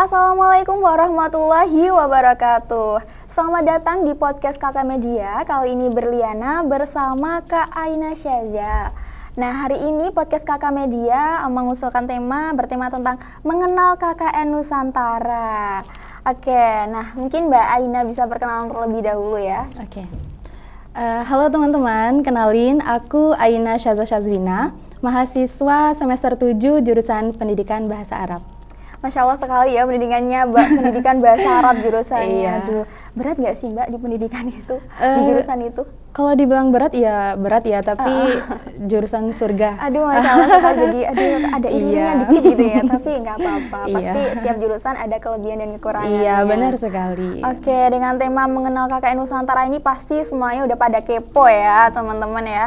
Assalamualaikum warahmatullahi wabarakatuh. Selamat datang di podcast Kakak Media. Kali ini berliana bersama Kak Aina Syaza. Nah, hari ini podcast Kakak Media mengusulkan bertema tentang mengenal KKN Nusantara. Oke, nah mungkin Mbak Aina bisa perkenalan terlebih dahulu ya. Oke. Halo teman-teman, kenalin aku Aina Syaza Syazwina, mahasiswa semester 7 jurusan Pendidikan Bahasa Arab. Masya Allah sekali ya pendidikannya, pendidikan bahasa Arab jurusannya. Iya. Aduh, berat nggak sih Mbak di pendidikan itu, di jurusan itu? Kalau dibilang berat ya, tapi jurusan surga. Aduh, Masya Allah sekali, jadi ada irinya dikit gitu ya, tapi nggak apa-apa. Pasti setiap jurusan ada kelebihan dan kekurangannya. Iya, benar sekali. Oke, dengan tema mengenal KKN Nusantara ini pasti semuanya udah pada kepo ya teman-teman ya.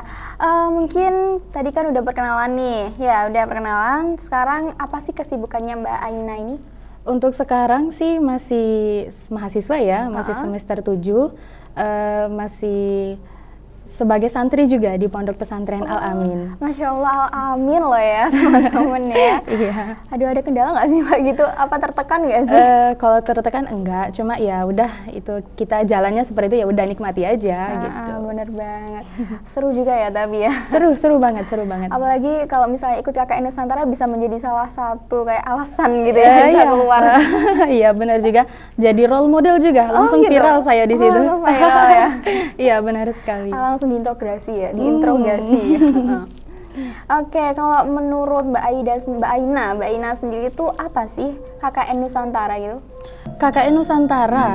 Mungkin tadi kan udah perkenalan nih, ya udah perkenalan. Sekarang apa sih kesibukannya Mbak Aina ini? Untuk sekarang sih masih mahasiswa ya, masih semester 7, masih sebagai santri juga di Pondok Pesantren Al-Amin. Masya Allah, Al-Amin loh ya teman-teman ya. Iya. Aduh, ada kendala nggak sih Mbak gitu? Apa tertekan nggak sih? Kalau tertekan enggak, cuma ya udah itu kita jalannya seperti itu, ya udah nikmati aja gitu. Bener banget. Seru juga ya tapi ya. Seru banget. Apalagi kalau misalnya ikut KKN Nusantara bisa menjadi salah satu kayak alasan gitu ya bisa keluar. Iya benar juga. Jadi role model juga, langsung gitu? Viral saya di situ. Langsung viral ya. Iya benar sekali. Langsung diintegrasi ya, diinterogasi. Oke, kalau menurut Mbak Aina sendiri itu apa sih KKN Nusantara gitu? KKN Nusantara,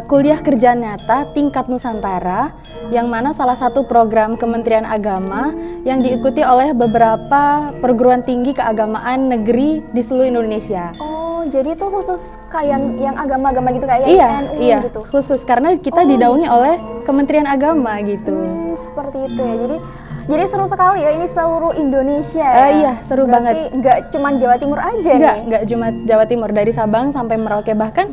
kuliah kerja nyata tingkat Nusantara, yang mana salah satu program Kementerian Agama yang diikuti oleh beberapa perguruan tinggi keagamaan negeri di seluruh Indonesia. Oh, jadi itu khusus kayak yang agama-agama gitu kayak NU iya, gitu? Khusus karena kita didaungi oleh Kementerian Agama gitu. Seperti itu ya, jadi seru sekali ya, ini seluruh Indonesia ya? Iya, seru banget. Berarti nggak cuma Jawa Timur aja Nggak cuma Jawa Timur, dari Sabang sampai Merauke. Bahkan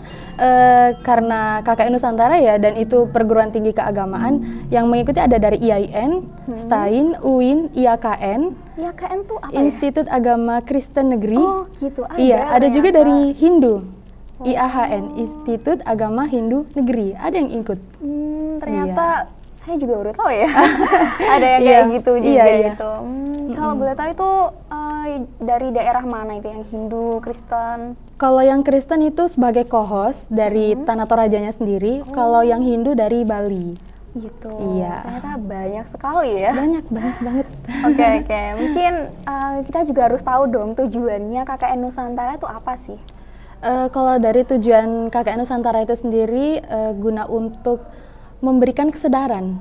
karena KKN Nusantara ya, dan itu perguruan tinggi keagamaan yang mengikuti ada dari IAIN, STAIN, UIN, IAKN. IAKN tuh apa Institut Agama Kristen Negeri. Oh gitu, Iya, ada juga dari Hindu. IAHN, Institut Agama Hindu Negeri. Ada yang ikut. Ternyata saya juga baru tahu ya. Ada yang kayak gitu juga gitu. Kalau boleh tahu itu dari daerah mana itu, yang Hindu, Kristen? Kalau yang Kristen itu sebagai co-host dari Tanah Torajanya sendiri. Kalau yang Hindu dari Bali. Gitu. Iya. Ternyata banyak sekali ya. Banyak banget. Oke. Mungkin kita juga harus tahu dong tujuannya KKN Nusantara itu apa sih? Kalau dari tujuan KKN Nusantara itu sendiri guna untuk memberikan kesadaran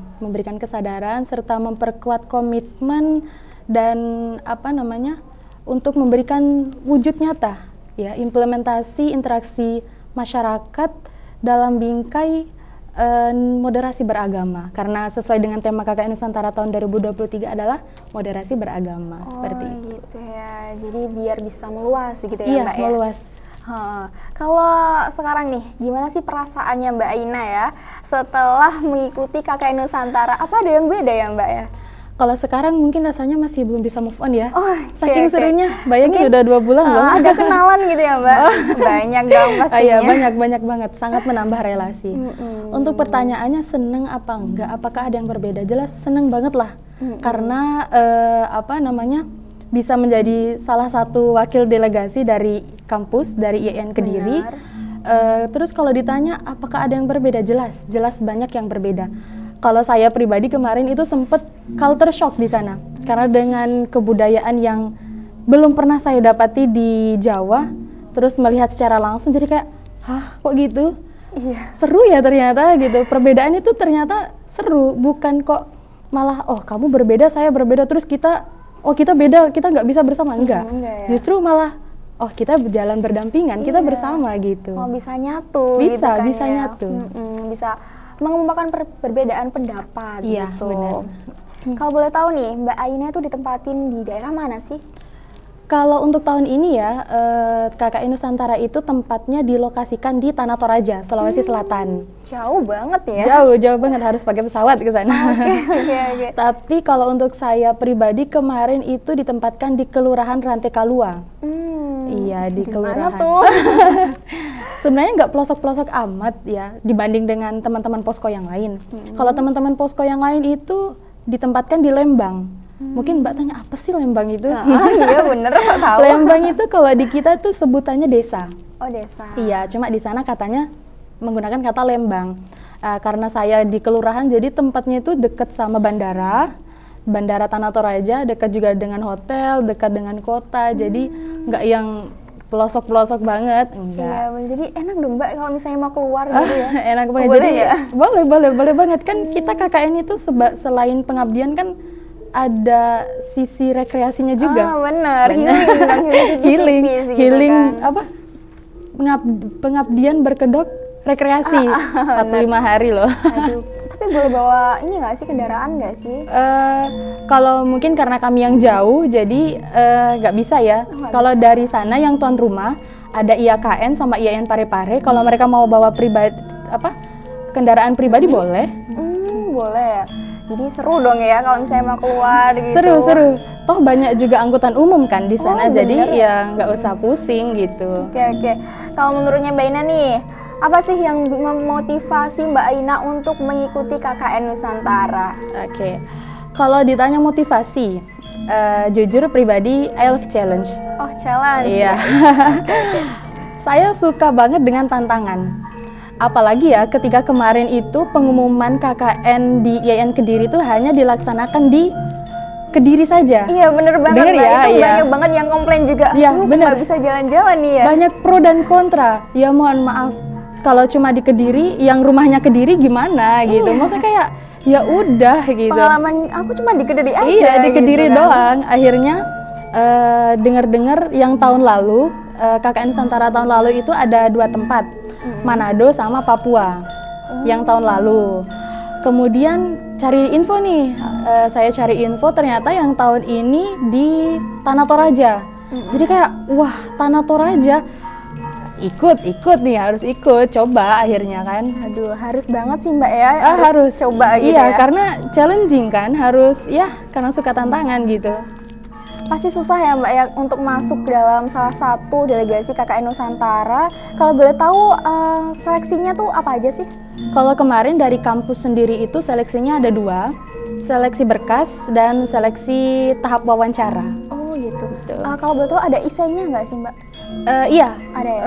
serta memperkuat komitmen dan untuk memberikan wujud nyata ya implementasi interaksi masyarakat dalam bingkai moderasi beragama, karena sesuai dengan tema KKN Nusantara tahun 2023 adalah moderasi beragama. Seperti itu. Gitu ya, jadi biar bisa meluas gitu ya iya, Mbak ya? meluas. Kalau sekarang nih, gimana sih perasaannya Mbak Aina ya setelah mengikuti KKN Nusantara? Apa ada yang beda ya Mbak ya? Kalau sekarang mungkin rasanya masih belum bisa move on ya. okay. Saking serunya, bayangin udah 2 bulan loh. Ada kenalan gitu ya Mbak? Banyak dong pastinya. Iya, banyak banget, sangat menambah relasi. Untuk pertanyaannya seneng apa enggak, apakah ada yang berbeda? Jelas seneng banget lah. Karena bisa menjadi salah satu wakil delegasi dari kampus, dari IAIN Kediri. Terus kalau ditanya apakah ada yang berbeda, jelas banyak yang berbeda. Kalau saya pribadi kemarin itu sempet culture shock di sana, karena dengan kebudayaan yang belum pernah saya dapati di Jawa, terus melihat secara langsung jadi kayak, hah kok gitu? Iya. Seru ya ternyata gitu, perbedaan itu ternyata seru, bukan kok malah kamu berbeda, saya berbeda, terus kita beda, kita nggak bisa bersama, enggak ya? Justru malah kita berjalan berdampingan, kita bersama gitu. Bisa nyatu bisa, gitu kan bisa ya? nyatu. Bisa mengemukakan perbedaan pendapat gitu. Benar. Kalau boleh tahu nih, Mbak Aina itu ditempatin di daerah mana sih? Kalau untuk tahun ini ya, KKN Nusantara itu tempatnya dilokasikan di Tanah Toraja, Sulawesi Selatan. Jauh banget ya? Jauh banget, harus pakai pesawat ke sana. Oke. Tapi kalau untuk saya pribadi kemarin itu ditempatkan di Kelurahan Rantekalua. Iya, di Dimana kelurahan. tuh? sebenarnya nggak pelosok-pelosok amat ya dibanding dengan teman-teman posko yang lain. Kalau teman-teman posko yang lain itu ditempatkan di Lembang. Mungkin Mbak tanya apa sih Lembang itu? Iya bener, tahu. Lembang itu kalau di kita tuh sebutannya desa. Oh desa. Iya, cuma di sana katanya menggunakan kata Lembang. Karena saya di kelurahan, jadi tempatnya itu dekat sama bandara Tanah Toraja, dekat juga dengan hotel, dekat dengan kota. Jadi nggak yang pelosok-pelosok banget, enggak. Iya, jadi enak dong Mbak kalau misalnya mau keluar gitu ya. Enak banget. Boleh Jadi ya? boleh banget kan. Kita KKN itu selain pengabdian kan ada sisi rekreasinya juga. Bener. Healing, healing apa? Pengabdian berkedok rekreasi 45 hari loh. Aduh, tapi boleh bawa ini nggak sih, kendaraan nggak sih? Kalau mungkin karena kami yang jauh, jadi nggak bisa ya. Kalau dari sana yang tuan rumah ada IAKN sama IAIN Parepare. Kalau mereka mau bawa kendaraan pribadi boleh. Boleh ya. Jadi seru dong ya kalau misalnya mau keluar gitu. Seru. Toh banyak juga angkutan umum kan di sana, jadi bener. ya nggak usah pusing gitu. Oke. Kalau menurutnya Mbak Ina nih, apa sih yang memotivasi Mbak Ina untuk mengikuti KKN Nusantara? Oke. Kalau ditanya motivasi, jujur pribadi I love challenge. Oh, challenge. Iya. Oke. Saya suka banget dengan tantangan. Apalagi ya ketika kemarin itu pengumuman KKN di IAIN Kediri itu hanya dilaksanakan di Kediri saja. Iya bener banget. Bener ya, itu iya. banyak banget yang komplain juga. Iya bener. Nggak bisa jalan-jalan nih ya. Banyak pro dan kontra. Ya mohon maaf. Kalau cuma di Kediri, yang rumahnya Kediri gimana gitu. Maksudnya kayak ya udah gitu. Pengalaman aku cuma di Kediri aja. Iya di Kediri gitu kan. doang. Akhirnya dengar-dengar yang tahun lalu KKN Nusantara tahun lalu itu ada 2 tempat, Manado sama Papua yang tahun lalu. Kemudian cari info nih, saya cari info ternyata yang tahun ini di Tanah Toraja. Jadi kayak wah Tanah Toraja ikut nih, harus ikut coba akhirnya kan. Aduh harus banget sih Mbak ya. Harus coba gitu iya, ya. karena challenging kan, harus ya karena suka tantangan gitu. Pasti susah ya Mbak ya untuk masuk dalam salah satu delegasi KKN Nusantara. Kalau boleh tahu seleksinya tuh apa aja sih? Kalau kemarin dari kampus sendiri itu seleksinya ada 2, seleksi berkas dan seleksi tahap wawancara. Oh gitu. Kalau boleh tahu ada isinya nggak sih Mbak? Iya. Ada ya?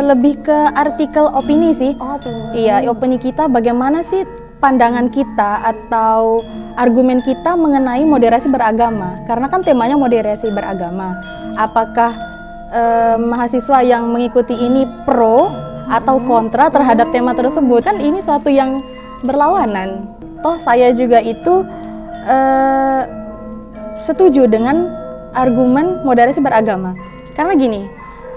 Lebih ke artikel opini sih. Oh opini. Iya, opini kita bagaimana sih pandangan kita atau argumen kita mengenai moderasi beragama, karena kan temanya moderasi beragama. Apakah mahasiswa yang mengikuti ini pro atau kontra terhadap tema tersebut? Kan ini suatu yang berlawanan. Toh saya juga itu setuju dengan argumen moderasi beragama, karena gini,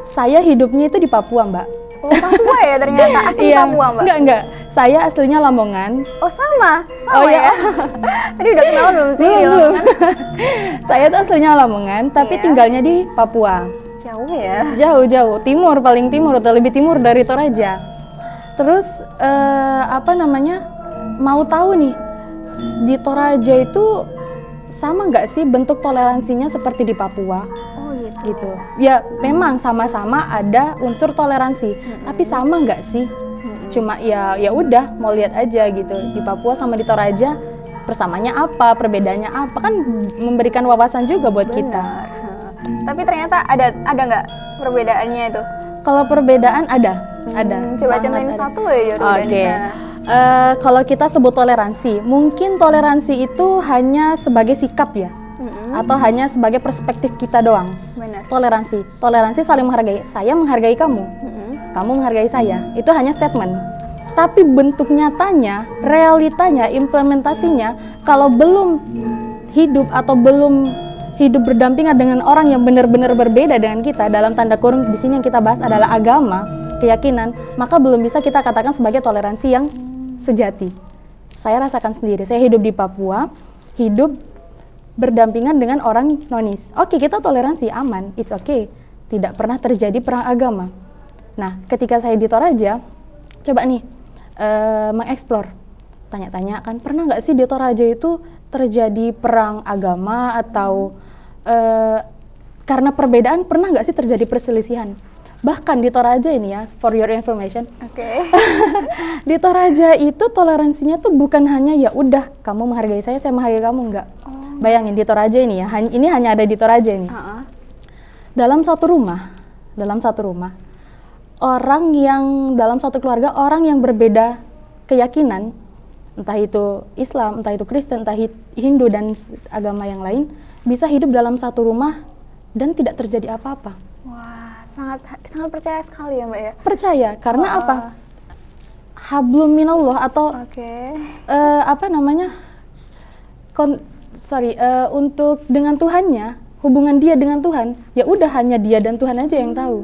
saya hidupnya itu di Papua Mbak. Oh Papua ya ternyata, asli Iya. Papua Mbak? Enggak, saya aslinya Lamongan. Oh sama Oh, ya? iya. Tadi udah kenal belum sih? Belum. Saya tuh aslinya Lamongan, tapi Iya. tinggalnya di Papua. Jauh ya? Jauh, timur, paling timur atau lebih timur dari Toraja. Terus mau tahu nih, di Toraja itu sama nggak sih bentuk toleransinya seperti di Papua? Oh Gitu. Ya memang sama-sama ada unsur toleransi, tapi sama nggak sih? Cuma ya udah mau lihat aja gitu, di Papua sama di Toraja persamaannya apa, perbedaannya apa, kan memberikan wawasan juga buat kita. Tapi ternyata ada nggak perbedaannya itu? Kalau perbedaan ada. Coba sangat contohin ada. satu ya. Oke. Kalau kita sebut toleransi, mungkin toleransi itu hanya sebagai sikap ya, atau hanya sebagai perspektif kita doang. Benar. Toleransi saling menghargai. Saya menghargai kamu, kamu menghargai saya. Itu hanya statement. Tapi bentuk nyatanya, realitanya, implementasinya, kalau belum hidup atau belum hidup berdampingan dengan orang yang benar-benar berbeda dengan kita, dalam tanda kurung di sini yang kita bahas adalah agama, keyakinan, maka belum bisa kita katakan sebagai toleransi yang sejati. Saya rasakan sendiri, saya hidup di Papua, hidup berdampingan dengan orang nonis. Oke, kita toleransi, aman, it's okay. Tidak pernah terjadi perang agama. Nah, ketika saya di Toraja, coba nih, mengeksplor, tanya-tanya kan, pernah nggak sih di Toraja itu terjadi perang agama atau karena perbedaan, pernah nggak sih terjadi perselisihan? Bahkan di Toraja ini ya, for your information, Oke. di Toraja itu toleransinya tuh bukan hanya ya udah kamu menghargai saya menghargai kamu, enggak. Bayangin di Toraja ini ya, ini hanya ada di Toraja ini. Dalam satu rumah, orang yang dalam satu keluarga, orang yang berbeda keyakinan, entah itu Islam, entah itu Kristen, entah Hindu dan agama yang lain, bisa hidup dalam satu rumah dan tidak terjadi apa-apa. Wah, sangat percaya sekali ya Mbak ya. Percaya, karena apa? Hablum minallah atau apa namanya? Untuk dengan Tuhannya, hubungan dia dengan Tuhan, ya udah hanya dia dan Tuhan aja yang tahu.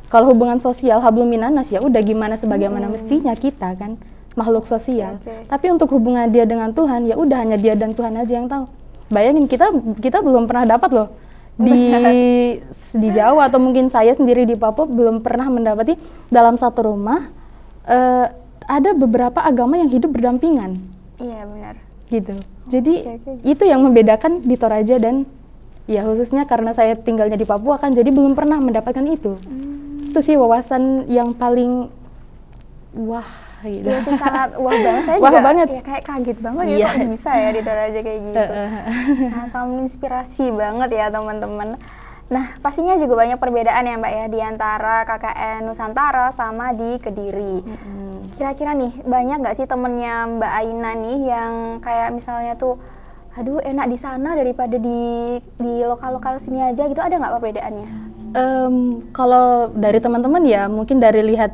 Kalau hubungan sosial hablum minannas ya udah gimana sebagaimana mestinya kita kan makhluk sosial. Tapi untuk hubungan dia dengan Tuhan ya udah hanya dia dan Tuhan aja yang tahu. Bayangin kita belum pernah dapat loh di Jawa atau mungkin saya sendiri di Papua belum pernah mendapati dalam satu rumah ada beberapa agama yang hidup berdampingan. Iya benar. Gitu. Jadi itu yang membedakan di Toraja dan ya khususnya karena saya tinggalnya di Papua kan jadi belum pernah mendapatkan itu. Itu sih wawasan yang paling wah gitu. Iya sih sangat wah banget, saya wah juga banget. Ya kayak kaget banget ya kok bisa ya di Toraja kayak gitu. Sangat menginspirasi banget ya teman-teman. Nah pastinya juga banyak perbedaan ya Mbak ya di antara KKN Nusantara sama di Kediri. Kira-kira nih banyak nggak sih temennya Mbak Aina nih yang kayak misalnya tuh aduh enak di sana daripada di lokal-lokal sini aja gitu, ada nggak perbedaannya? Kalau dari teman-teman ya mungkin dari lihat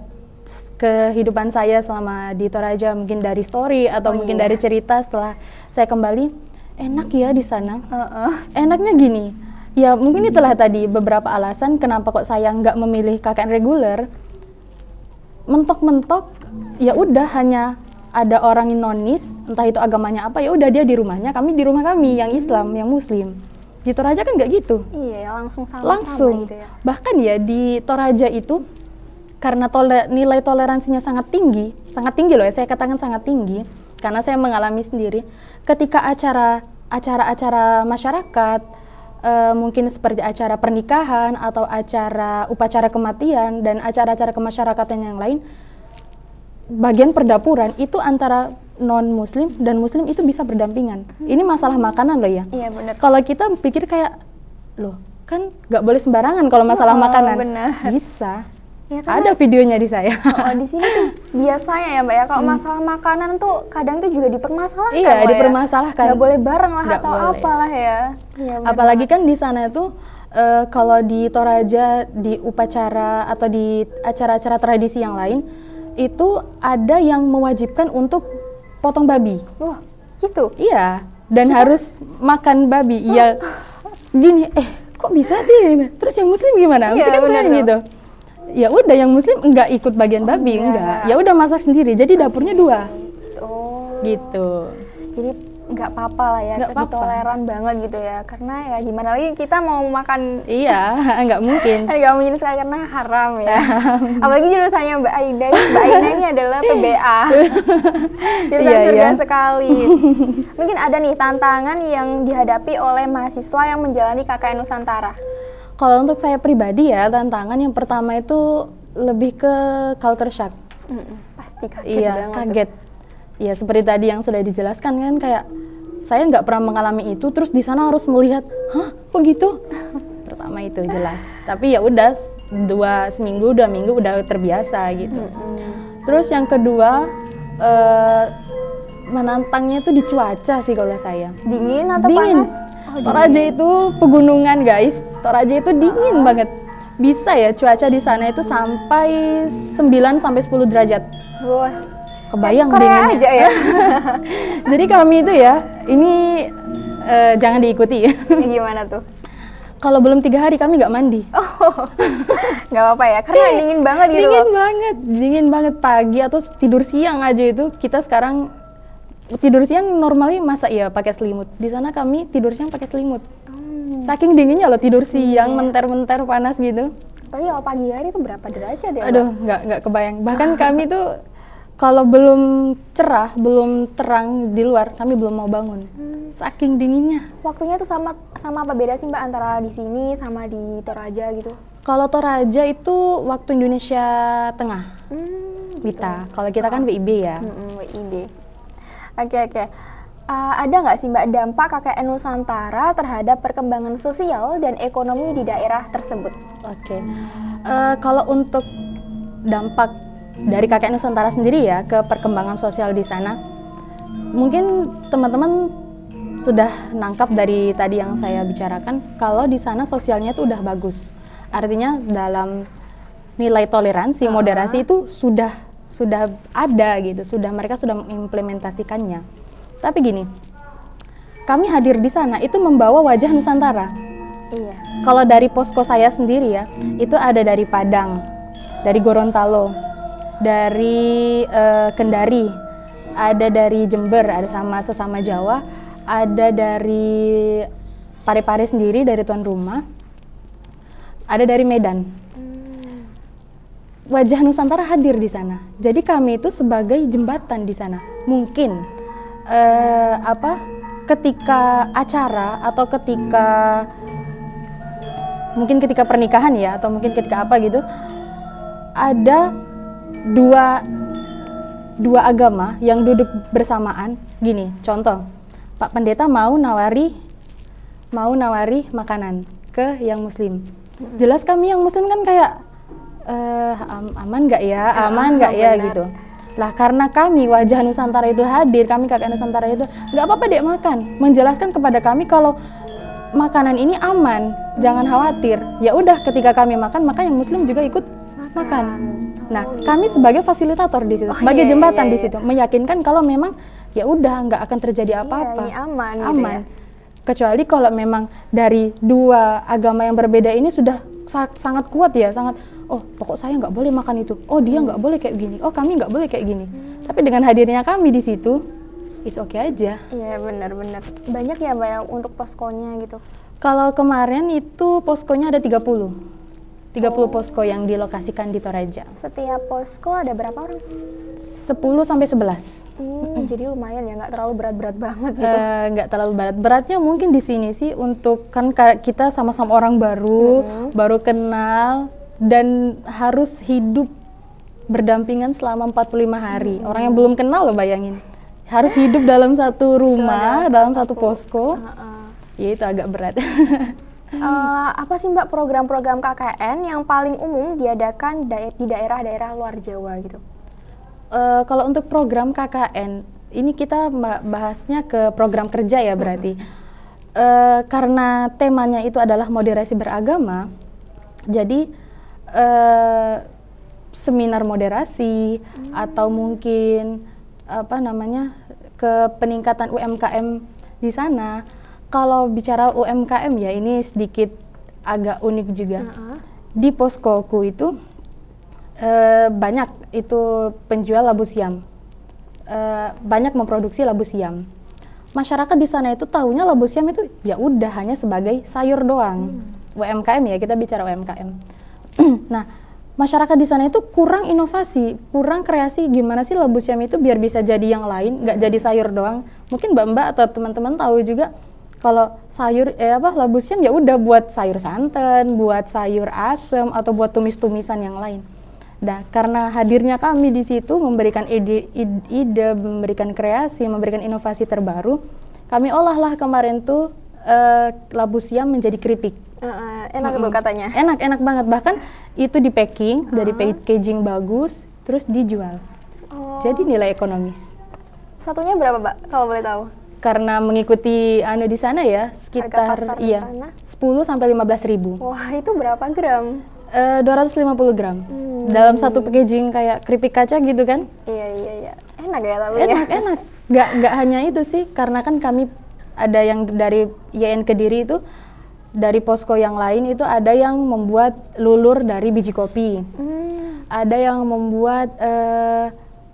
kehidupan saya selama di Toraja, mungkin dari story atau mungkin dari cerita setelah saya kembali, enak ya di sana. Enaknya gini, ya mungkin itulah tadi beberapa alasan kenapa kok saya nggak memilih KKN reguler. Mentok-mentok ya udah hanya ada orang nonis, entah itu agamanya apa, ya udah dia di rumahnya, kami di rumah kami yang Islam, yang Muslim. Di Toraja kan nggak gitu. Iya, langsung sama-sama gitu ya. Bahkan ya di Toraja itu karena nilai toleransinya sangat tinggi loh ya, saya katakan sangat tinggi, karena saya mengalami sendiri. Ketika acara-acara masyarakat, mungkin seperti acara pernikahan atau acara upacara kematian dan acara-acara kemasyarakatan yang lain, bagian perdapuran itu antara non-muslim dan muslim itu bisa berdampingan. Ini masalah makanan loh ya. Iya benar. Kalau kita pikir kayak, loh kan nggak boleh sembarangan kalau masalah makanan. Bener. Bisa. Ya, ada videonya di saya. Di sini tuh biasanya ya Mbak ya, kalau masalah makanan tuh kadang tuh juga dipermasalahkan. Iya, dipermasalahkan. Nggak boleh bareng lah Nggak atau boleh. apalah ya. Iya, apalagi kan di sana tuh kalau di Toraja di upacara atau di acara-acara tradisi yang lain itu ada yang mewajibkan untuk potong babi. Wah, gitu? Iya, dan harus makan babi. Iya, gini, kok bisa sih? Terus yang muslim gimana? Mesti kan kayak gitu. Ya udah, yang muslim enggak ikut bagian babi, enggak. Ya udah masak sendiri. Jadi dapurnya 2. Gitu. Jadi nggak apa-apa lah ya, toleran banget gitu ya. Karena ya gimana lagi kita mau makan. Iya, nggak mungkin. Nggak mungkin sekali karena haram ya. Apalagi jurusannya Mbak Aida. Mbak Aida ini adalah PBA. Jurusan surga sekali. Mungkin ada nih tantangan yang dihadapi oleh mahasiswa yang menjalani KKN Nusantara. Kalau untuk saya pribadi ya, tantangan yang pertama itu lebih ke culture shock. Pasti kaget banget. Kaget. Ya seperti tadi yang sudah dijelaskan kan, kayak saya nggak pernah mengalami itu, terus di sana harus melihat, hah kok gitu? Pertama itu jelas. Tapi ya udah 2 minggu udah terbiasa gitu. Terus yang kedua menantangnya itu di cuaca sih kalau saya. Dingin atau panas? Toraja itu pegunungan guys. Toraja itu dingin banget. Bisa ya cuaca di sana itu sampai 9 sampai 10 derajat. Wah, kebayang Korea dinginnya. Aja ya. Jadi kami itu ya, ini jangan diikuti. Gimana tuh? Kalau belum 3 hari kami nggak mandi. Nggak apa-apa ya, karena dingin banget gitu. Dingin banget pagi atau tidur siang aja itu. Kita sekarang tidur siang normalnya masa ya pakai selimut. Di sana kami tidur siang pakai selimut. Saking dinginnya loh tidur siang, menter-menter panas gitu. Tapi kalau pagi hari itu berapa derajat ya? Aduh, nggak kebayang. Bahkan kami tuh kalau belum cerah, belum terang di luar, kami belum mau bangun. Saking dinginnya. Waktunya tuh sama apa beda sih Mbak antara di sini sama di Toraja gitu? Kalau Toraja itu waktu Indonesia Tengah, WITA. Kalau kita kan WIB ya. WIB. Oke. Ada nggak sih Mbak dampak KKN Nusantara terhadap perkembangan sosial dan ekonomi di daerah tersebut? Oke. Kalau untuk dampak dari KKN Nusantara sendiri ya ke perkembangan sosial di sana, mungkin teman-teman sudah nangkap dari tadi yang saya bicarakan, kalau di sana sosialnya itu udah bagus. Artinya dalam nilai toleransi, moderasi itu sudah ada gitu, mereka sudah mengimplementasikannya. Tapi gini, kami hadir di sana itu membawa wajah Nusantara. Iya. Kalau dari posko saya sendiri ya, itu ada dari Padang, dari Gorontalo, dari Kendari, ada dari Jember, ada sesama Jawa, ada dari Parepare sendiri dari tuan rumah, ada dari Medan. Wajah Nusantara hadir di sana. Jadi kami itu sebagai jembatan di sana. Mungkin ketika acara atau ketika pernikahan ya, atau mungkin ketika apa gitu, ada dua agama yang duduk bersamaan. Gini, contoh, Pak Pendeta mau nawari makanan ke yang Muslim. Jelas kami yang Muslim kan kayak aman nggak ya gitu. Lah karena kami wajah Nusantara itu hadir, kami KKN Nusantara itu nggak apa-apa dek makan, menjelaskan kepada kami kalau makanan ini aman, jangan khawatir. Ya udah, ketika kami makan, maka yang Muslim juga ikut makan. Nah, kami sebagai fasilitator di situ, sebagai jembatan di situ, meyakinkan kalau memang ya udah nggak akan terjadi apa-apa. Ini aman. Gitu ya? Kecuali kalau memang dari dua agama yang berbeda ini sudah sangat kuat ya, oh pokok saya nggak boleh makan itu, oh dia nggak boleh kayak gini, oh kami nggak boleh kayak gini. Tapi dengan hadirnya kami di situ, it's okay aja. Iya benar-benar. Banyak ya Mbak ya untuk poskonya gitu? Kalau kemarin itu poskonya ada 30 posko yang dilokasikan di Toraja. Setiap posko ada berapa orang? 10 sampai 11. Jadi lumayan ya, nggak terlalu berat-berat banget gitu? Nggak terlalu berat. Beratnya mungkin di sini sih untuk kan kita sama-sama orang baru kenal dan harus hidup berdampingan selama 45 hari. Orang yang belum kenal loh, bayangin. Harus hidup dalam satu rumah, dalam satu posko. Ya itu agak berat. Apa sih Mbak program-program KKN yang paling umum diadakan di daerah-daerah luar Jawa gitu? Kalau untuk program KKN, ini kita bahasnya ke program kerja ya berarti. Karena temanya itu adalah moderasi beragama, jadi seminar moderasi atau mungkin ke peningkatan UMKM di sana. Kalau bicara UMKM ya ini sedikit agak unik juga. Di poskoku itu banyak itu penjual labu siam, banyak memproduksi labu siam. Masyarakat di sana itu tahunya labu siam itu ya udah hanya sebagai sayur doang. UMKM ya, kita bicara UMKM. Nah, masyarakat di sana itu kurang inovasi, kurang kreasi gimana sih labu siam itu biar bisa jadi yang lain, nggak jadi sayur doang. Mungkin mbak-mbak atau teman-teman tahu juga kalau sayur labu siam ya udah buat sayur santan, buat sayur asem atau buat tumis-tumisan yang lain. Nah, karena hadirnya kami di situ memberikan ide, memberikan kreasi, memberikan inovasi terbaru, kami olahlah kemarin tuh labu siam menjadi keripik. Enak tuh katanya. Enak banget, bahkan itu di packing dari packaging bagus, terus dijual. Jadi nilai ekonomis. Satunya berapa Mbak kalau boleh tahu? Karena mengikuti di sana ya sekitar 10 sampai 15.000. Wah, itu berapa gram? 250 gram. Dalam satu packaging kayak keripik kaca gitu kan? Iya. Enak ya tapi enak. Nggak hanya itu sih, karena kan kami ada yang dari YN Kediri itu, dari posko yang lain itu ada yang membuat lulur dari biji kopi. Ada yang membuat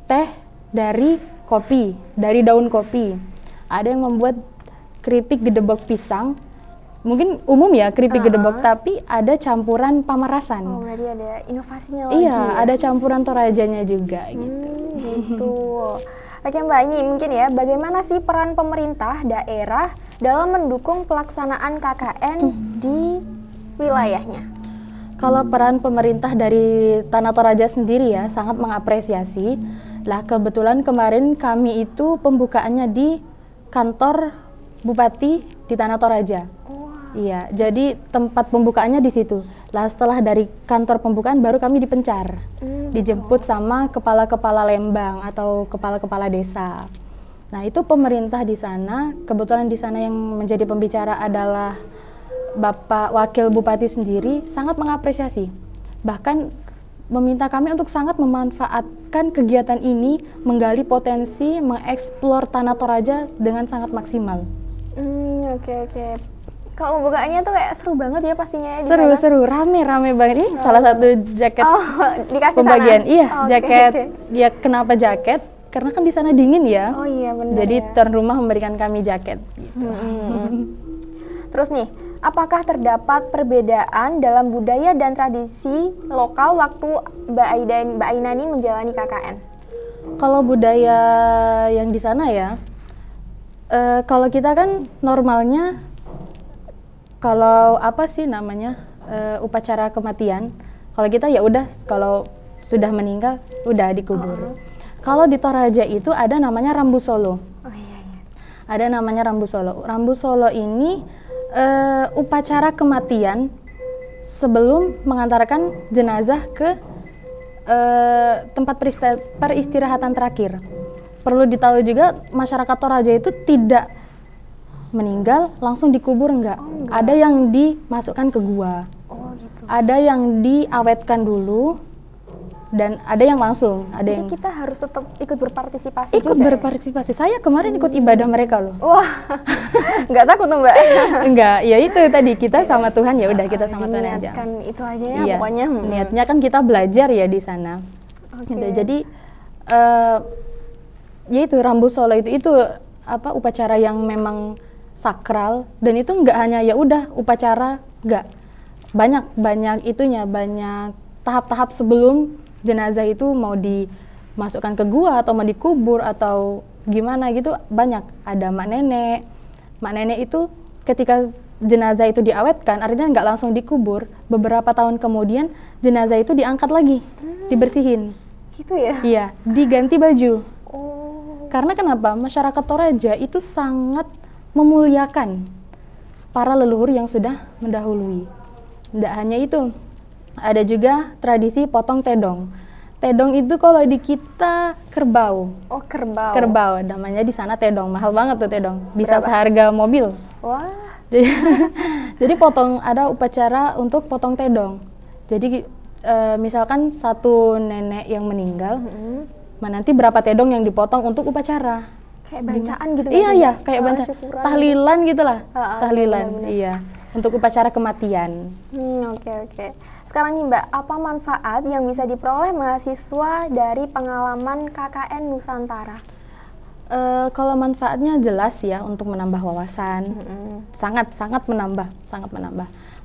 teh dari kopi, dari daun kopi. Ada yang membuat keripik gedebok pisang. Mungkin umum ya keripik gedebok, tapi ada campuran pamerasan. Oh, berarti ada inovasinya lagi. Iya, ada campuran Torajanya juga gitu. Gitu. Oke Mbak, ini mungkin ya, bagaimana sih peran pemerintah daerah dalam mendukung pelaksanaan KKN di wilayahnya? Kalau peran pemerintah dari Tanah Toraja sendiri ya sangat mengapresiasi. Lah kebetulan kemarin kami itu pembukaannya di kantor Bupati di Tanah Toraja. Iya, jadi tempat pembukaannya di situ. Lah setelah dari kantor pembukaan baru kami dipencar, dijemput sama kepala-kepala Lembang atau kepala-kepala desa. Nah itu pemerintah di sana, kebetulan di sana yang menjadi pembicara adalah Bapak Wakil Bupati sendiri sangat mengapresiasi. Bahkan meminta kami untuk sangat memanfaatkan kegiatan ini, menggali potensi, mengeksplor Tanah Toraja dengan sangat maksimal. Oke. Kalau pembukaannya tuh kayak seru banget ya pastinya ya. Seru, rame banget. Ini salah satu jaket dikasih pembagian. sana? Iya, jaket. Ya kenapa jaket? Karena kan di sana dingin ya. Oh iya benar. Jadi ya. tuan rumah memberikan kami jaket. Gitu. Terus nih, apakah terdapat perbedaan dalam budaya dan tradisi lokal waktu Mbak Ainani menjalani KKN? Kalau budaya yang di sana ya, kalau kita kan normalnya kalau apa sih namanya upacara kematian, kalau kita ya udah kalau sudah meninggal udah dikubur. Kalau di Toraja itu ada namanya Rambu Solo. Oh iya. Ada namanya Rambu Solo. Rambu Solo ini upacara kematian sebelum mengantarkan jenazah ke tempat peristirahatan terakhir. Perlu ditahu juga masyarakat Toraja itu tidak meninggal langsung dikubur enggak. Ada yang dimasukkan ke gua. Oh gitu. Ada yang diawetkan dulu dan ada yang langsung. Jadi kita harus tetap ikut berpartisipasi ikut juga. Berpartisipasi. Saya kemarin ikut ibadah mereka loh. Wah. Enggak takut tuh, Mbak? Enggak, ya itu tadi kita sama Tuhan ya udah kita sama Tuhan aja. Kan itu aja ya iya, pokoknya. Niatnya kan kita belajar ya di sana. Gitu. Jadi ya itu Rambu Solo itu apa upacara yang memang sakral dan itu enggak hanya ya udah upacara, enggak. Banyak itunya, banyak tahap-tahap sebelum jenazah itu mau dimasukkan ke gua atau mau dikubur atau gimana gitu, banyak. Ada mak nenek itu ketika jenazah itu diawetkan artinya nggak langsung dikubur, beberapa tahun kemudian jenazah itu diangkat lagi, dibersihin gitu ya. Iya, diganti baju. Karena kenapa? Masyarakat Toraja itu sangat memuliakan para leluhur yang sudah mendahului. Tidak hanya itu, ada juga tradisi potong tedong. Tedong itu kalau di kita kerbau. Oh, kerbau. Kerbau, namanya di sana tedong. Mahal banget tuh tedong. Bisa berapa? Seharga mobil. Wah. Jadi ada upacara untuk potong tedong. Jadi misalkan satu nenek yang meninggal, nanti berapa tedong yang dipotong untuk upacara. Kayak bacaan gitu. Iya, kayak bacaan. Tahlilan gitulah. Tahlilan. Bener-bener. Iya. Untuk upacara kematian. Oke. Sekarang nih Mbak, apa manfaat yang bisa diperoleh mahasiswa dari pengalaman KKN Nusantara? Kalau manfaatnya jelas ya untuk menambah wawasan, sangat menambah.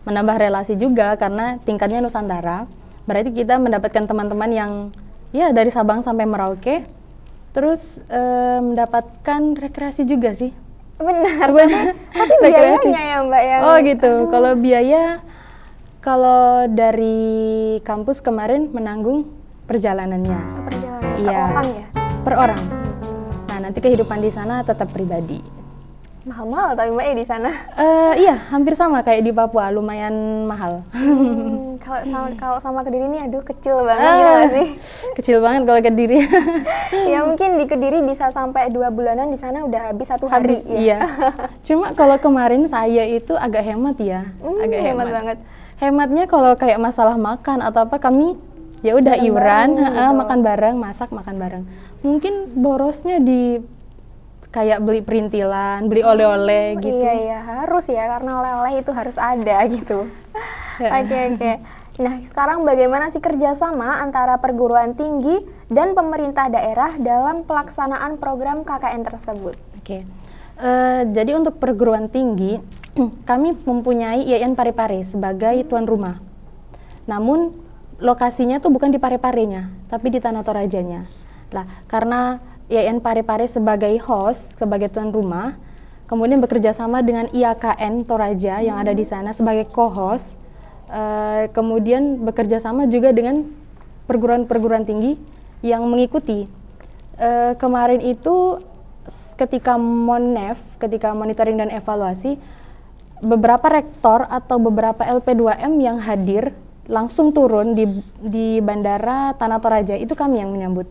Menambah relasi juga karena tingkatnya Nusantara. Berarti kita mendapatkan teman-teman yang ya dari Sabang sampai Merauke, terus mendapatkan rekreasi juga sih. Benar. Tapi biayanya ya Mbak yang. Oh gitu. Kalau biaya, kalau dari kampus kemarin menanggung perjalanannya. Perjalanan iya, per orang ya? Per orang. Nah nanti kehidupan di sana tetap pribadi. Mahal tapi Mbak ya di sana? Iya, hampir sama kayak di Papua, lumayan mahal. Kalau sama Kediri ini aduh kecil banget gitu gak sih? Kecil banget kalau Kediri. Ya mungkin di Kediri bisa sampai 2 bulanan, di sana udah habis 1 hari. Iya. Cuma kalau kemarin saya itu agak hemat ya. Agak hemat banget. Hematnya kalau kayak masalah makan atau apa kami ya udah iuran, makan bareng, makan bareng. Mungkin borosnya di kayak beli perintilan, beli oleh-oleh gitu. Iya, harus ya, karena oleh-oleh itu harus ada gitu. Oke. Nah, sekarang bagaimana sih kerjasama antara perguruan tinggi dan pemerintah daerah dalam pelaksanaan program KKN tersebut? Oke. Jadi untuk perguruan tinggi, kami mempunyai IAIN Parepare sebagai tuan rumah. Namun lokasinya tuh bukan di Pareparenya, tapi di Tanah Torajanya. Lah, karena IAIN Parepare sebagai host, sebagai tuan rumah, kemudian bekerja sama dengan IAKN Toraja yang ada di sana sebagai co-host. Kemudian bekerja sama juga dengan perguruan-perguruan tinggi yang mengikuti. Kemarin itu ketika Monef, ketika monitoring dan evaluasi, beberapa rektor atau beberapa LP2M yang hadir langsung turun di Bandara Tanah Toraja, itu kami yang menyambut.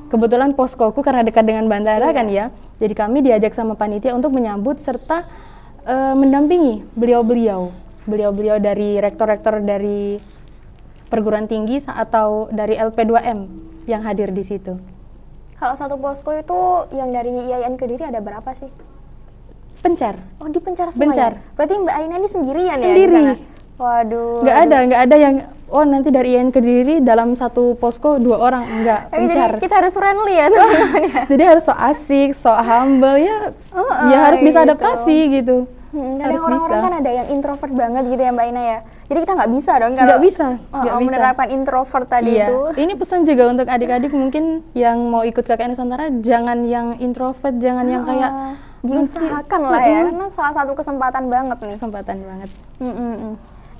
Kebetulan poskoku karena dekat dengan bandara kan ya, jadi kami diajak sama panitia untuk menyambut serta mendampingi beliau-beliau dari rektor-rektor dari perguruan tinggi atau dari LP2M yang hadir di situ. Kalau satu posko itu yang dari IAIN Kediri ada berapa sih? Pencar. Oh, dipencar semua. Pencar. Ya? Berarti Mbak Aina ini sendirian Sendiri. ya? Waduh. Nggak ada yang nanti dari IAIN Kediri dalam satu posko 2 orang, enggak, pencar. Jadi kita harus friendly ya teman-teman. Jadi harus so asik, so humble ya. Ya harus bisa adaptasi gitu. Kadang orang-orang kan ada yang introvert banget gitu ya Mbak Ina ya. Jadi kita nggak bisa dong kalau nggak bisa menerapkan introvert tadi itu. Ini pesan juga untuk adik-adik mungkin yang mau ikut KKN Nusantara, jangan yang introvert, jangan yang kayak diusahakan lah ya, karena salah satu kesempatan banget nih. Kesempatan banget.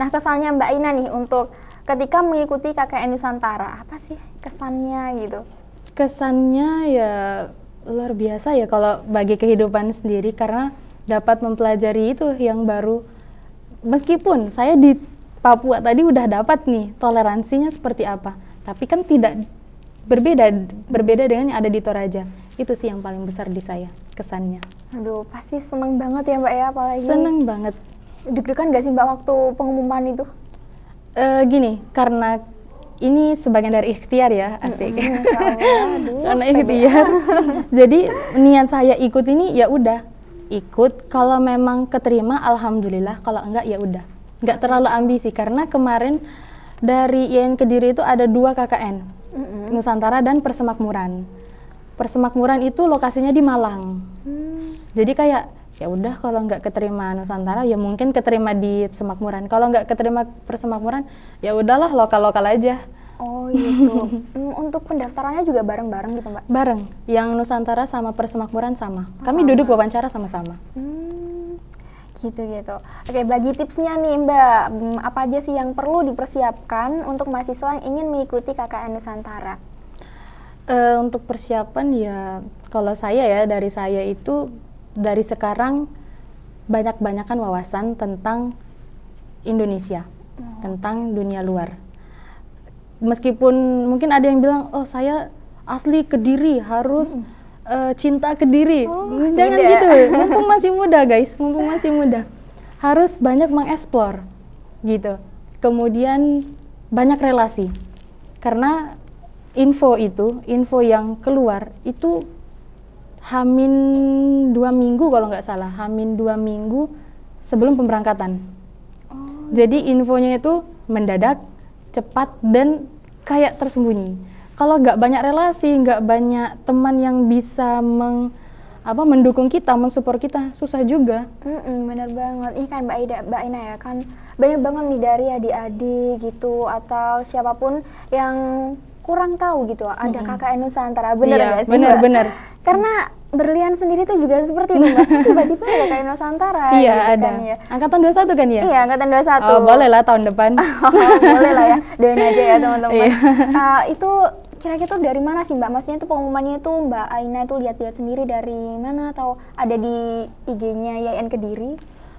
Nah, kesannya Mbak Ina nih untuk ketika mengikuti KKN Nusantara, apa sih kesannya gitu? Kesannya ya luar biasa ya kalau bagi kehidupan sendiri, karena dapat mempelajari itu yang baru. Meskipun saya di Papua tadi udah dapat nih toleransinya seperti apa, tapi kan tidak berbeda dengan yang ada di Toraja. Itu sih yang paling besar di saya kesannya. Aduh, pasti seneng banget ya Mbak ya, apalagi seneng banget. Deg-degan gak sih Mbak waktu pengumuman itu? Gini, karena ini sebagian dari ikhtiar ya, asik. Karena ikhtiar. Jadi niat saya ikut ini ya udah ikut, kalau memang keterima alhamdulillah, kalau enggak ya udah. Enggak terlalu ambisi, karena kemarin dari IAIN Kediri itu ada 2 KKN, Nusantara dan Persemakmuran. Persemakmuran itu lokasinya di Malang. Jadi kayak ya udah, kalau nggak keterima Nusantara ya mungkin keterima di Semakmuran. Kalau nggak keterima Persemakmuran ya udahlah, lokal-lokal aja. Oh gitu. Untuk pendaftarannya juga bareng-bareng gitu Mbak? Bareng. Yang Nusantara sama Persemakmuran sama. Kami duduk wawancara sama-sama. Gitu. Oke, bagi tipsnya nih Mbak, apa aja sih yang perlu dipersiapkan untuk mahasiswa yang ingin mengikuti KKN Nusantara? Untuk persiapan ya, kalau saya ya, dari saya itu dari sekarang banyak-banyakan wawasan tentang Indonesia, tentang dunia luar. Meskipun mungkin ada yang bilang, oh saya asli Kediri, harus cinta Kediri. Jangan gitu, mumpung masih muda guys, mumpung masih muda. Harus banyak mengeksplor gitu. Kemudian banyak relasi. Karena info yang keluar itu Hamin 2 minggu kalau nggak salah, Hamin 2 minggu sebelum pemberangkatan. Jadi infonya itu mendadak, cepat, dan kayak tersembunyi. Kalau nggak banyak relasi, nggak banyak teman yang bisa mendukung kita, mensupport kita, susah juga. Benar banget. Ini kan Mbak Ina ya, kan banyak banget nih dari adik-adik gitu atau siapapun yang kurang tahu gitu ada KKN Nusantara, bener nggak sih? Bener. Karena Berlian sendiri tuh juga seperti itu Mbak, tiba-tiba ada KKN Nusantara. Iya gitu ada. Kan, ya. Angkatan 21 kan ya? Iya, angkatan 21. Oh boleh lah tahun depan. Boleh lah ya, doain aja ya teman-teman. Itu kira-kira tuh dari mana sih Mbak? Maksudnya tuh pengumumannya tuh Mbak Aina tuh lihat-lihat sendiri dari mana atau ada di IG-nya IAIN Kediri?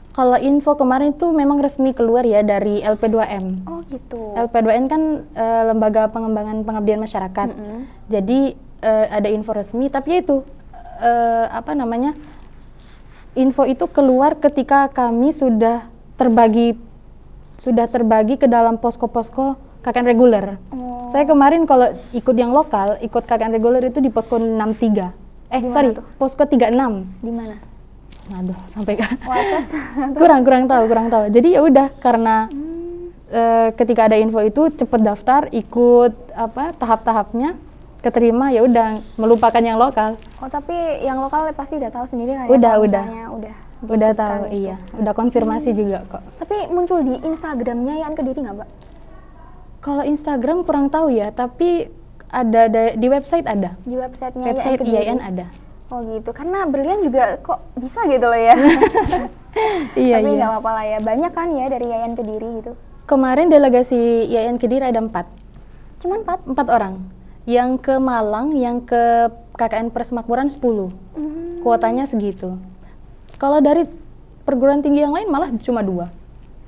Kalau info kemarin tuh memang resmi keluar ya dari LP2M. Oh gitu. LP2M kan Lembaga Pengembangan Pengabdian Masyarakat. Jadi ada info resmi, tapi ya itu info itu keluar ketika kami sudah terbagi ke dalam posko-posko KKN reguler. Saya kemarin kalau ikut yang lokal, ikut KKN reguler itu di posko 63. Posko 36. Di mana? Aduh, sampai kurang tahu. Jadi ya udah, karena ketika ada info itu cepet daftar, ikut tahap-tahapnya, keterima ya udah, melupakan yang lokal. Oh, tapi yang lokal pasti udah tahu sendiri kan? Udah tahu, iya. Udah konfirmasi juga kok. Tapi muncul di Instagramnya IAIN Kediri nggak, Mbak? Kalau Instagram kurang tahu ya, tapi ada di website ada. Di websitenya website IAIN ada. Oh gitu, karena Berlian juga kok bisa gitu loh ya. Iya. Tapi nggak apa-apa lah ya, banyak kan ya dari IAIN Kediri gitu. Kemarin delegasi IAIN Kediri ada 4. Cuma 4? 4 orang. Yang ke Malang, yang ke KKN Persemakmuran 10. Kuotanya segitu. Kalau dari perguruan tinggi yang lain malah cuma 2.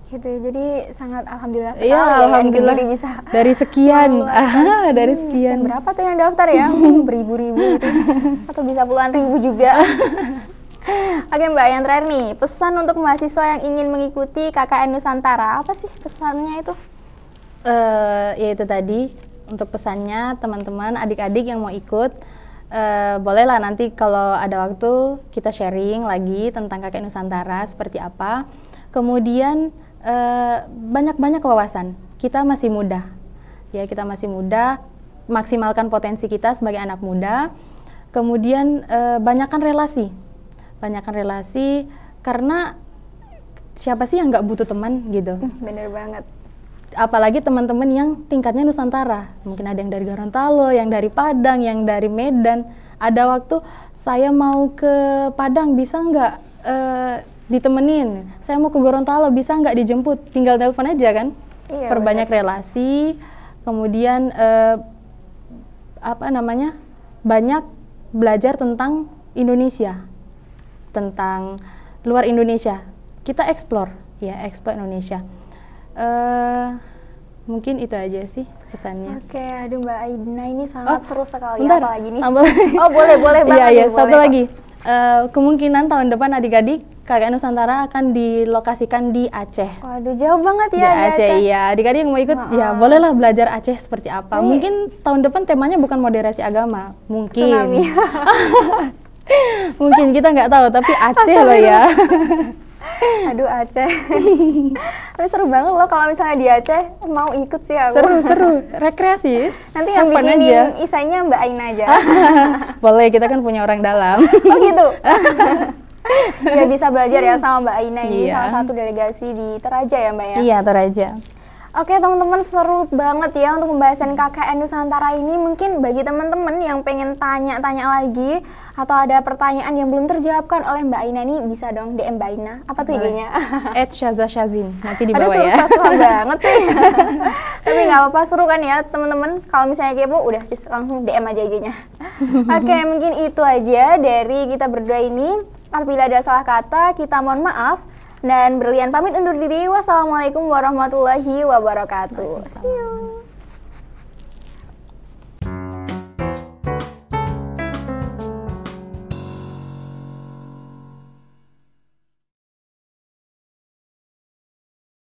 Gitu ya, jadi sangat alhamdulillah sekali Iya, alhamdulillah Kediri bisa. Dari sekian, dari sekian. Berapa tuh yang daftar ya? Beribu-ribu itu. Atau bisa puluhan ribu juga. Oke Mbak, yang terakhir nih, pesan untuk mahasiswa yang ingin mengikuti KKN Nusantara, apa sih pesannya itu? Ya itu tadi, untuk pesannya teman-teman, adik-adik yang mau ikut, bolehlah nanti kalau ada waktu kita sharing lagi tentang KKN Nusantara seperti apa. Kemudian banyak-banyak wawasan, kita masih muda, ya kita masih muda, maksimalkan potensi kita sebagai anak muda. Kemudian banyakkan relasi karena siapa sih yang nggak butuh teman gitu. Bener banget. Apalagi teman-teman yang tingkatnya Nusantara, mungkin ada yang dari Gorontalo, yang dari Padang, yang dari Medan. Ada waktu saya mau ke Padang, bisa nggak ditemenin? Saya mau ke Gorontalo, bisa nggak dijemput? Tinggal telepon aja kan. Iya, Perbanyak bener. relasi, kemudian banyak belajar tentang Indonesia, tentang luar Indonesia. Kita explore Indonesia. Mungkin itu aja sih pesannya. Oke, aduh Mbak Aina ini sangat seru sekali. Bentar, Apalagi nih. tambah lagi. Oh boleh banget. Iya, nih, satu boleh lagi. Kemungkinan tahun depan adik-adik KKN Nusantara akan dilokasikan di Aceh. Waduh, jauh banget ya Di Aceh, iya. Adik-adik yang mau ikut, ya bolehlah belajar Aceh seperti apa. Mungkin tahun depan temanya bukan moderasi agama, mungkin. Tsunami. Mungkin kita nggak tahu, tapi Aceh loh ya. Aduh Aceh. Tapi seru banget loh kalau misalnya di Aceh, mau ikut sih aku. Seru, rekreasis. Nanti yang Have fun bikinin aja. isainya Mbak Aina aja. Boleh, kita kan punya orang dalam. Oh gitu. Ya bisa belajar ya sama Mbak Aina ini, Iya. salah satu delegasi di Toraja ya Mbak ya. Iya, Toraja. Oke teman-teman, seru banget ya untuk pembahasan KKN Nusantara ini. Mungkin bagi teman-teman yang pengen tanya-tanya lagi atau ada pertanyaan yang belum terjawabkan oleh Mbak Aina ini, bisa dong DM Mbak Aina. Apa tuh IG-nya? @Shaza_Shazwin, nanti di Aduh, bawah ya. susah banget sih. Tapi nggak apa-apa, seru kan ya teman-teman. Kalau misalnya kepo, udah just langsung DM aja IG-nya. Oke, mungkin itu aja dari kita berdua ini. Apabila ada salah kata, kita mohon maaf. Dan Berlian pamit undur diri. Wassalamualaikum warahmatullahi wabarakatuh. See you.